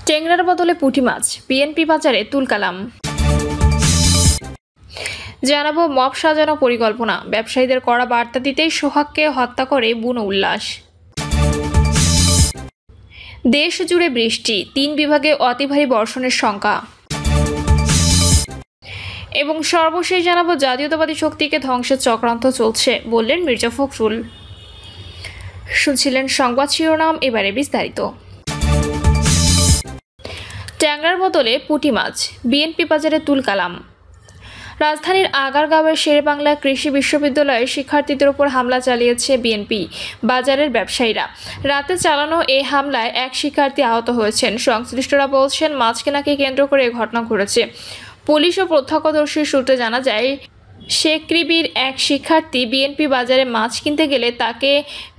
টেংরার বদলে পুঁটি মাছ, বিএনপি বাজারে তুলকালাম। জানাবো মব সাজানো পরিকল্পনা, ব্যবসায়ীদের কড়া বার্তা দিতেই সোহাগকে হত্যা করে বুনো উল্লাস। দেশ জুড়ে বৃষ্টি, 3 বিভাগে অতি ভারী বর্ষণের শঙ্কা। এবং সর্বশেষ জানাবো জাতীয়তাবাদী শক্তিকে ধ্বংসের চক্রান্ত চলছে বললেন মির্জা ফখরুল। শুনছিলেন সংবাদ শিরোনাম, এবারে বিস্তারিত। ট্যাংরার বদলে পুঁটি মাছ, বিএনপি বাজারে তুলকালাম। রাজধানীর আগারগাঁওয়ের শেরেবাংলা কৃষি বিশ্ববিদ্যালয়ের শিক্ষার্থীদের উপর হামলা চালিয়েছে বিএনপি বাজারের ব্যবসায়ীরা। রাতে চালানো এই হামলায় এক শিক্ষার্থী আহত হয়েছেন। সংশ্লিষ্টরা বলছেন, মাছ কেনাকে কেন্দ্র করে এই ঘটনা ঘটেছে। পুলিশ ও প্রত্যক্ষদর্শীর সূত্রে জানা যায়, শেকৃবির এক শিক্ষার্থী বিএনপি বাজারে মাছ কিনতে গেলে তাকে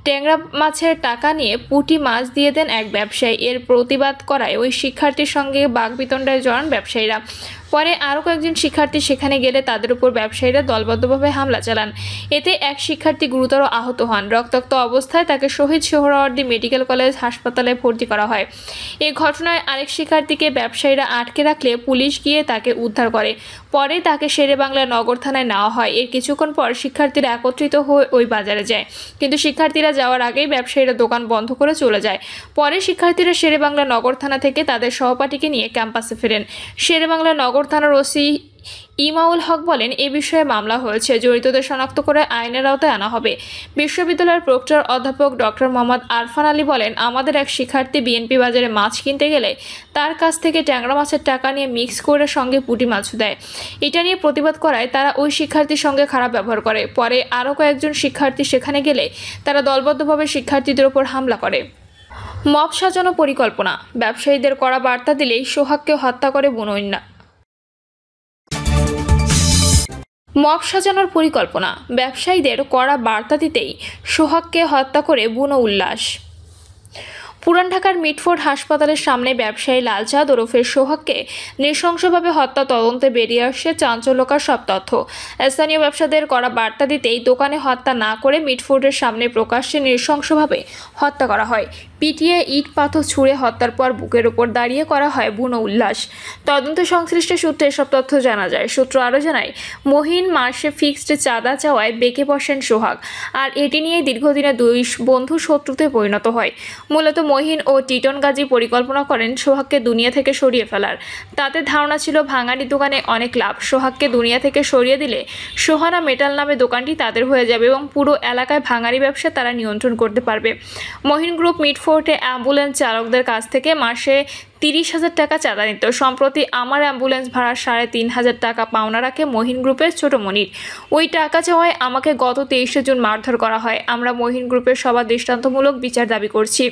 ট্যাংরা মাছের টাকা নিয়ে পুঁটি মাছ দিয়ে দেন এক ব্যবসায়ী। এর প্রতিবাদ করায় ওই শিক্ষার্থীর সঙ্গে বাকবিতণ্ডায় জড়ান ব্যবসায়ীরা। পরে আরও কয়েকজন শিক্ষার্থী সেখানে গেলে তাদের উপর ব্যবসায়ীরা দলবদ্ধভাবে হামলা চালান। এতে এক শিক্ষার্থী গুরুতর আহত হন। রক্তাক্ত অবস্থায় তাকে শহীদ সোহরাওয়ার্দী মেডিকেল কলেজ হাসপাতালে ভর্তি করা হয়। এই ঘটনায় আরেক শিক্ষার্থীকে ব্যবসায়ীরা আটকে রাখলে পুলিশ গিয়ে তাকে উদ্ধার করে। পরে তাকে শেরেবাংলা নগর থানায় নেওয়া হয়। এর কিছুক্ষণ পর শিক্ষার্থীরা একত্রিত হয়ে ওই বাজারে যায়, কিন্তু শিক্ষার্থীরা যাওয়ার আগেই ব্যবসায়ীরা দোকান বন্ধ করে চলে যায়। পরে শিক্ষার্থীরা শেরেবাংলা নগর থানা থেকে তাদের সহপাঠীকে নিয়ে ক্যাম্পাসে ফেরেন। শেরেবাংলা নগর থানার ওসি ইমাউল হক বলেন, এ বিষয়ে মামলা হয়েছে, জড়িতদের শনাক্ত করে আইনের আওতায় আনা হবে। বিশ্ববিদ্যালয়ের প্রক্টর অধ্যাপক ডক্টর মোহাম্মদ আরফান আলী বলেন, আমাদের এক শিক্ষার্থী বিএনপি বাজারে মাছ কিনতে গেলে তার কাছ থেকে ট্যাংরা মাছের টাকা নিয়ে মিক্স করে সঙ্গে পুঁটি মাছও দেয়। এটা নিয়ে প্রতিবাদ করায় তারা ওই শিক্ষার্থীর সঙ্গে খারাপ ব্যবহার করে। পরে আরও কয়েকজন শিক্ষার্থী সেখানে গেলে তারা দলবদ্ধভাবে শিক্ষার্থীদের উপর হামলা করে। মব সাজানো পরিকল্পনা, ব্যবসায়ীদের কড়া বার্তা দিলেই সোহাগকে হত্যা করে বুনো উল্লাস। মব সাজানোর পরিকল্পনা, ব্যবসায়ীদের কড়া বার্তা দিতেই সোহাগকে হত্যা করে বুনো উল্লাস। পুরান ঢাকার মিটফোর্ড হাসপাতালের সামনে ব্যবসায়ী লালচাঁদ ওরফে সোহাগকে নৃশংসভাবে হত্যা তদন্তে বেরিয়ে আসছে চাঞ্চল্যকর সব তথ্য। স্থানীয় ব্যবসায়ীদের কড়া বার্তা দিতেই দোকানে হত্যা না করে মিটফোর্ডের সামনে প্রকাশ্যে নৃশংসভাবে হত্যা করা হয়। পিটিয়ে ইট পাথর ছুঁড়ে হত্যার পর বুকের ওপর দাঁড়িয়ে করা হয় বুনো উল্লাস। তদন্ত সংশ্লিষ্ট সূত্রে এসব তথ্য জানা যায়। সূত্র আরও জানায়, মহিন মাসে ফিক্সড চাঁদা চাওয়ায় বেঁকে বসেন সোহাগ, আর এটি নিয়ে দীর্ঘদিনের দুই বন্ধু শত্রুতে পরিণত হয়। মূলত মহিন ও টিটন গাজী পরিকল্পনা করেন সোহাগকে দুনিয়া থেকে সরিয়ে ফেলার। তাতে ধারণা ছিল ভাঙাড়ি দোকানে অনেক লাভ। সোহাগকে দুনিয়া থেকে সরিয়ে দিলে সোহানা মেটাল নামে দোকানটি তাদের হয়ে যাবে এবং পুরো এলাকায় ভাঙাড়ি ব্যবসা তারা নিয়ন্ত্রণ করতে পারবে। মহিন গ্রুপ মিটফোর্টে অ্যাম্বুলেন্স চালকদের কাছ থেকে মাসে 30,000 টাকা চাঁদা নিত। সম্প্রতি আমার অ্যাম্বুলেন্স ভাড়া 3,500 টাকা পাওনা রাখে মহিন গ্রুপের ছোট মনির। ওই টাকা চাওয়ায় আমাকে গত 23শে জুন মারধর করা হয়। আমরা মহিন গ্রুপের সবার দৃষ্টান্তমূলক বিচার দাবি করছি।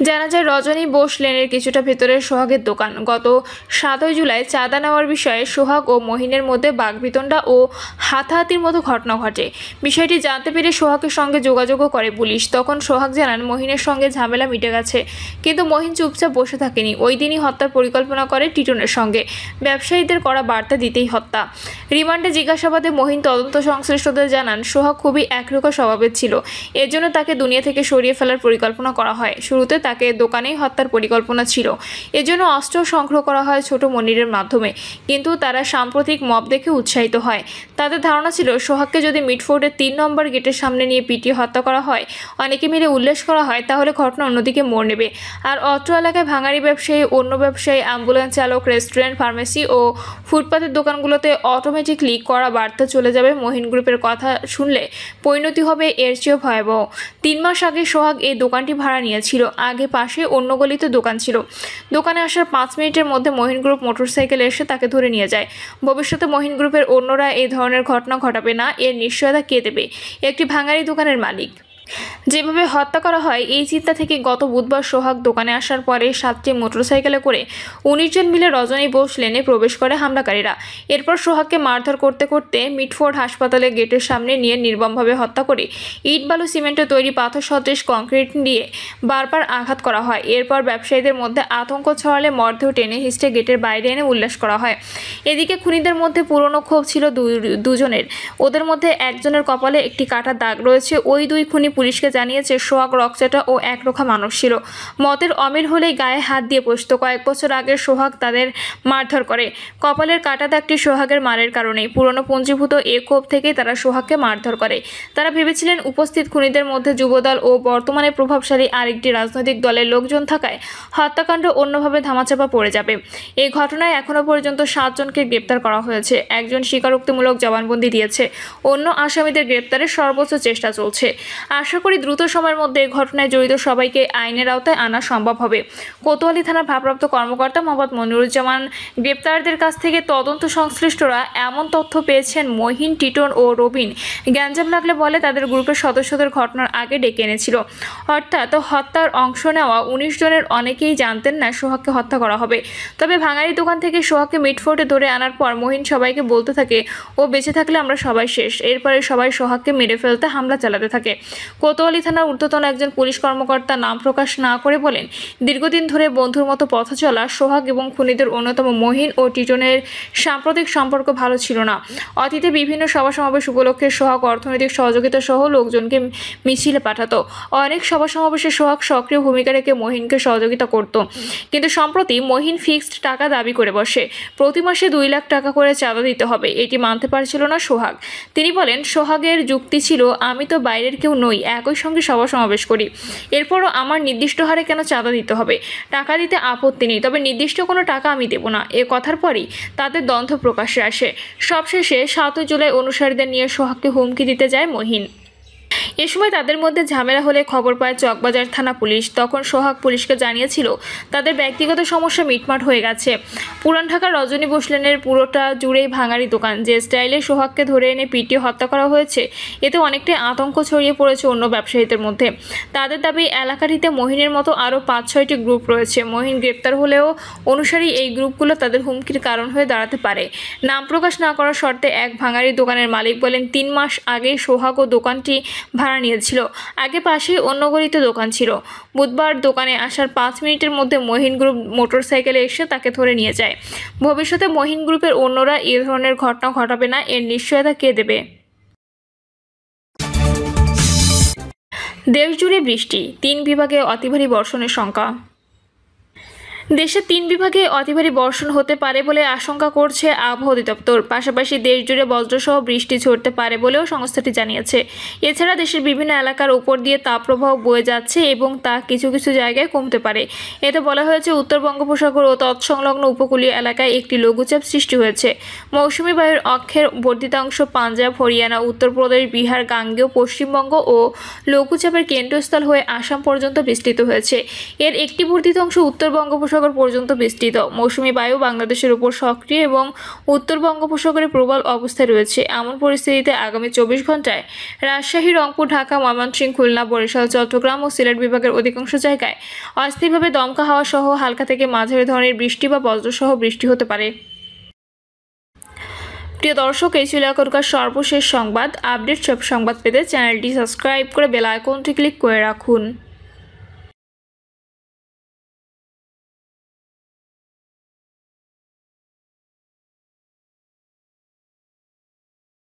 জানা যায়, রজনী বোস লেনের কিছুটা ভেতরে সোহাগের দোকান। গত 7 জুলাই চাঁদা নেওয়ার বিষয়ে সোহাগ ও মহিনের মধ্যে বাকবিতণ্ডা ও হাতাহাতির মতো ঘটনা ঘটে। বিষয়টি জানতে পেরে সোহাগের সঙ্গে যোগাযোগও করে পুলিশ। তখন সোহাগ জানান, মহিনের সঙ্গে ঝামেলা মিটে গেছে, কিন্তু মহিন চুপচাপ বসে থাকেনি। ওই দিনই হত্যার পরিকল্পনা করে টিটনের সঙ্গে। ব্যবসায়ীদের করা বার্তা দিতেই হত্যা। রিমান্ডে জিজ্ঞাসাবাদে মহিন তদন্ত সংশ্লিষ্টদের জানান, সোহাগ খুবই একরোখা স্বভাবের ছিল, এর জন্য তাকে দুনিয়া থেকে সরিয়ে ফেলার পরিকল্পনা করা হয়। শুরুতে তাকে দোকানেই হত্যার পরিকল্পনা ছিল, এজন্য অস্ত্র সংগ্রহ করা হয় ছোট মনিরের মাধ্যমে। কিন্তু তারা সাম্প্রতিক মব দেখে উৎসাহিত হয়। তাদের ধারণা ছিল, সোহাগকে যদি মিটফোর্ডের 3 নম্বর গেটের সামনে নিয়ে পিটিয়ে হত্যা করা হয়, অনেকে মিলে উল্লাস করা হয়, তাহলে ঘটনা অন্যদিকে মোড় নেবে। আর অত্র এলাকায় ভাঙাড়ি ব্যবসায়ী, অন্য ব্যবসায়ী, অ্যাম্বুলেন্স চালক, রেস্টুরেন্ট, ফার্মেসি ও ফুটপাতের দোকানগুলোতে অটোমেটিকলি করা বার্তা চলে যাবে। মহিন গ্রুপের কথা শুনলে পরিণতি হবে এর চেয়েও ভয়াবহ। 3 মাস আগে সোহাগ এই দোকানটি ভাড়া নিয়েছিল। আগে পাশে অন্য গলিতে দোকান ছিল। দোকানে আসার 5 মিনিটের মধ্যে মহিন গ্রুপ মোটরসাইকেলে এসে তাকে ধরে নিয়ে যায়। ভবিষ্যতে মহিন গ্রুপের অন্যরা এই ধরনের ঘটনা ঘটাবে না, এর নিশ্চয়তা কে দেবে? একটি ভাঙাড়ি দোকানের মালিক। যেভাবে হত্যা করা হয়, এই চিন্তা থেকে গত বুধবার সোহাগ দোকানে আসার পরে 7টি মোটরসাইকেলে করে 19 জন মিলে রজনী বোস লেনে প্রবেশ করে হামলাকারীরা। এরপর সোহাগকে মারধর করতে করতে মিটফোর্ড হাসপাতালে গেটের সামনে নিয়ে নির্মমভাবে হত্যা করে ইট বালু সিমেন্টে তৈরি পাথর সদৃশ কংক্রিট দিয়ে বারবার আঘাত করা হয়। এরপর ব্যবসায়ীদের মধ্যে আতঙ্ক ছড়ালে মরদেহ টেনে হিঁচড়ে গেটের বাইরে এনে উল্লাস করা হয়। এদিকে খুনিদের মধ্যে পুরনো ক্ষোভ ছিল দুজনের। ওদের মধ্যে একজনের কপালে একটি কাটা দাগ রয়েছে। ওই দুই খুনি পুলিশকে জানিয়েছে সোহাগ রকচাটা ও একরোখা মানুষ ছিল। মতের অমিল হলেই গায়ে হাত দিয়ে বসত। কয়েক বছর আগে সোহাগ তাদের মারধর করে। কপালের কাটা দাগটি সোহাগের মারের কারণেই। পুরনো পুঞ্জীভূত এ ক্ষোভ থেকেই তারা সোহাগকে মারধর করে। তারা ভেবেছিলেন উপস্থিত খুনিদের মধ্যে যুবদল ও বর্তমানে প্রভাবশালী আরেকটি রাজনৈতিক দলের লোকজন থাকায় হত্যাকাণ্ড অন্যভাবে ধামাচাপা পড়ে যাবে। এই ঘটনায় এখনও পর্যন্ত 7 জনকে গ্রেপ্তার করা হয়েছে। একজন স্বীকারোক্তিমূলক জবানবন্দি দিয়েছে। অন্য আসামিদের গ্রেপ্তারের সর্বোচ্চ চেষ্টা চলছে। আশা করি দ্রুত সময়ের মধ্যে এই ঘটনায় জড়িত সবাইকে আইনের আওতায় আনা সম্ভব হবে। কোতোয়ালি থানার ভারপ্রাপ্ত কর্মকর্তা মোহাম্মদ মনিরুজ্জামান গ্রেপ্তারদের কাছ থেকে তদন্ত সংশ্লিষ্টরা এমন তথ্য পেয়েছেন মহিন, টিটন ও রবিন গ্যাঞ্জাম লাগলে বলে তাদের গ্রুপের সদস্যদের ঘটনার আগে ডেকে এনেছিল। অর্থাৎ হত্যার অংশ নেওয়া 19 জনের অনেকেই জানতেন না সোহাগকে হত্যা করা হবে। তবে ভাঙাড়ি দোকান থেকে সোহাগকে মিটফোর্টে ধরে আনার পর মহিন সবাইকে বলতে থাকে, ও বেঁচে থাকলে আমরা সবাই শেষ। এরপরে সবাই সোহাগকে মেরে ফেলতে হামলা চালাতে থাকে। কোতোয়ালি থানার ঊর্ধ্বতন একজন পুলিশ কর্মকর্তা নাম প্রকাশ না করে বলেন, দীর্ঘদিন ধরে বন্ধুর মতো পথ চলা সোহাগ এবং খুনিদের অন্যতম মহিন ও টিটনের সাম্প্রতিক সম্পর্ক ভালো ছিল না। অতীতে বিভিন্ন সভা সমাবেশ উপলক্ষে সোহাগ অর্থনৈতিক সহযোগিতা সহ লোকজনকে মিছিলে পাঠাতো। অনেক সভা সমাবেশে সোহাগ সক্রিয় ভূমিকা রেখে মহিনকে সহযোগিতা করত। কিন্তু সম্প্রতি মহিন ফিক্সড টাকা দাবি করে বসে। প্রতি মাসে 2 লাখ টাকা করে চাঁদা দিতে হবে। এটি মানতে পারছিল না সোহাগ। তিনি বলেন, সোহাগের যুক্তি ছিল, আমি তো বাইরের কেউ নই, একই সঙ্গে সভা সমাবেশ করি। এরপরও আমার নির্দিষ্ট হারে কেন চাঁদা দিতে হবে? টাকা দিতে আপত্তি নেই, তবে নির্দিষ্ট কোনো টাকা আমি দেব না। এ কথার পরই তাদের দ্বন্দ্ব প্রকাশ্যে আসে। সবশেষে 7 জুলাই অনুসারীদের নিয়ে সোহাগকে হুমকি দিতে যায় মহিন। এ সময় তাদের মধ্যে ঝামেলা হলে খবর পায় চকবাজার থানা পুলিশ। তখন সোহাগ পুলিশকে জানিয়েছিল তাদের ব্যক্তিগত সমস্যা মিটমাট হয়ে গেছে। পুরান ঢাকার রজনী বোস লেনের পুরোটা জুড়েই ভাঙাড়ি দোকান। যে স্টাইলে সোহাগকে ধরে এনে পিটিয়ে হত্যা করা হয়েছে, এতে অনেকটাই আতঙ্ক ছড়িয়ে পড়েছে অন্য ব্যবসায়ীদের মধ্যে। তাদের দাবি এলাকাটিতে মহিনের মতো আরও 5-6টি গ্রুপ রয়েছে। মহিন গ্রেপ্তার হলেও অনুসারী এই গ্রুপগুলো তাদের হুমকির কারণ হয়ে দাঁড়াতে পারে। নাম প্রকাশ না করার শর্তে এক ভাঙাড়ি দোকানের মালিক বলেন, 3 মাস আগে সোহাগ ও দোকানটি ভাড়া নিয়েছিল। আগে পাশেই অন্য গলিতে দোকান ছিল। বুধবার দোকানে আসার 5 মিনিটের মধ্যে মহিন গ্রুপ মোটরসাইকেলে এসে তাকে ধরে নিয়ে যায়। ভবিষ্যতে মহিন গ্রুপের অন্যরা এ ধরনের ঘটনা ঘটাবে না, এর নিশ্চয়তা কে দেবে? দেশজুড়ে বৃষ্টি, 3 বিভাগে অতিভারী বর্ষণের শঙ্কা। দেশে 3 বিভাগে অতিভারী বর্ষণ হতে পারে বলে আশঙ্কা করছে আবহাওয়া অধিদপ্তর। পাশাপাশি দেশজুড়ে বজ্রসহ বৃষ্টি ঝরতে পারে বলেও সংস্থাটি জানিয়েছে। এছাড়া দেশের বিভিন্ন এলাকার উপর দিয়ে তাপপ্রবাহ বয়ে যাচ্ছে এবং তা কিছু কিছু জায়গায় কমতে পারে। এতে বলা হয়েছে, উত্তর বঙ্গোপসাগর ও তৎসংলগ্ন উপকূলীয় এলাকায় একটি লঘুচাপ সৃষ্টি হয়েছে। মৌসুমী বায়ুর অক্ষের বর্ধিতাংশ পাঞ্জাব, হরিয়ানা, উত্তরপ্রদেশ, বিহার, গাঙ্গেয় পশ্চিমবঙ্গ ও লঘুচাপের কেন্দ্রস্থল হয়ে আসাম পর্যন্ত বিস্তৃত হয়েছে। এর একটি বর্ধিত অংশ উত্তর বঙ্গোপসাগর পর্যন্ত বিস্তৃত। মৌসুমী বায়ু বাংলাদেশের উপর সক্রিয় এবং উত্তর বঙ্গোপসাগরে প্রবল অবস্থায় রয়েছে। এমন পরিস্থিতিতে আগামী 24 ঘন্টায় রাজশাহী, রংপুর, ঢাকা, ময়মনসিংহ, খুলনা, বরিশাল, চট্টগ্রাম ও সিলেট বিভাগের অধিকাংশ জায়গায় অস্থায়ীভাবে দমকা হাওয়া সহ হালকা থেকে মাঝারি ধরনের বৃষ্টি বা বজ্রসহ বৃষ্টি হতে পারে। প্রিয় দর্শক, এই ছিল এখনকার সর্বশেষ সংবাদ। আপডেট সব সংবাদ পেতে চ্যানেলটি সাবস্ক্রাইব করে বেল আইকনটি ক্লিক করে রাখুন।